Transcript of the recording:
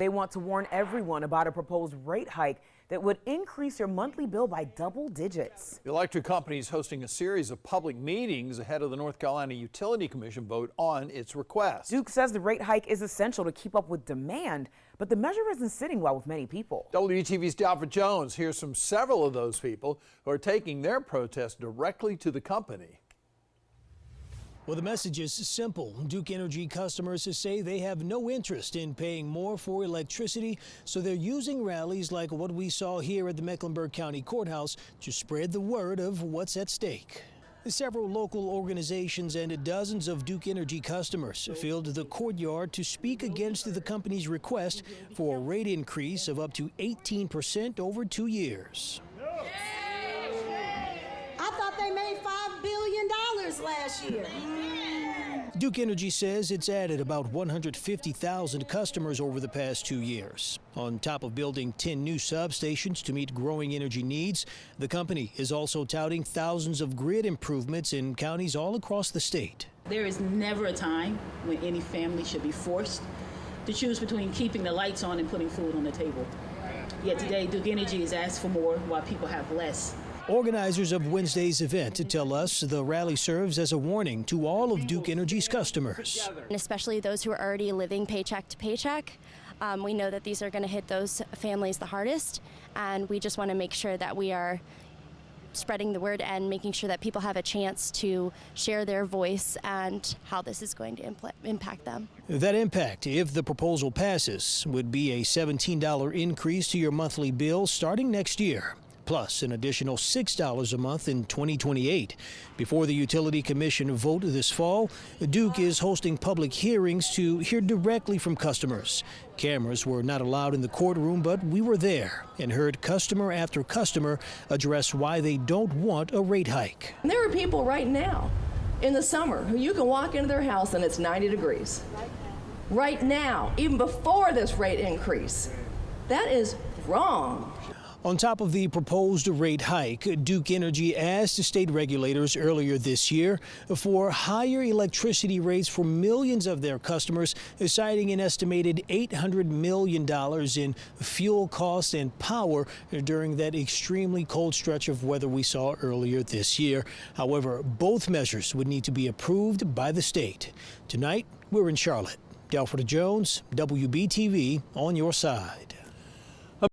They want to warn everyone about a proposed rate hike that would increase your monthly bill by double digits. The electric company is hosting a series of public meetings ahead of the North Carolina Utility Commission vote on its request. Duke says the rate hike is essential to keep up with demand, but the measure isn't sitting well with many people. WTV's Dalford Jones hears from several of those people who are taking their protest directly to the company. Well, the message is simple. Duke Energy customers say they have no interest in paying more for electricity, so they're using rallies like what we saw here at the Mecklenburg County Courthouse to spread the word of what's at stake. Several local organizations and dozens of Duke Energy customers filled the courtyard to speak against the company's request for a rate increase of up to 18% over 2 years. I thought they made $5 billion last year. Duke Energy says it's added about 150,000 customers over the past 2 years. On top of building 10 new substations to meet growing energy needs, the company is also touting thousands of grid improvements in counties all across the state. There is never a time when any family should be forced to choose between keeping the lights on and putting food on the table. Yet today, Duke Energy has asked for more while people have less. Organizers of Wednesday's event tell us the rally serves as a warning to all of Duke Energy's customers. And especially those who are already living paycheck to paycheck. We know that these are going to hit those families the hardest, and we just want to make sure that we are spreading the word and making sure that people have a chance to share their voice and how this is going to impact them. That impact, if the proposal passes, would be a $17 increase to your monthly bill starting next year, plus an additional $6 a month in 2028. Before the Utility Commission vote this fall, Duke is hosting public hearings to hear directly from customers. Cameras were not allowed in the courtroom, but we were there and heard customer after customer address why they don't want a rate hike. There are people right now in the summer who you can walk into their house and it's 90 degrees. Right now, even before this rate increase. That is wrong. On top of the proposed rate hike, Duke Energy asked state regulators earlier this year for higher electricity rates for millions of their customers, citing an estimated $800 million in fuel costs and power during that extremely cold stretch of weather we saw earlier this year. However, both measures would need to be approved by the state. Tonight, we're in Charlotte. Dalford Jones, WBTV, on your side.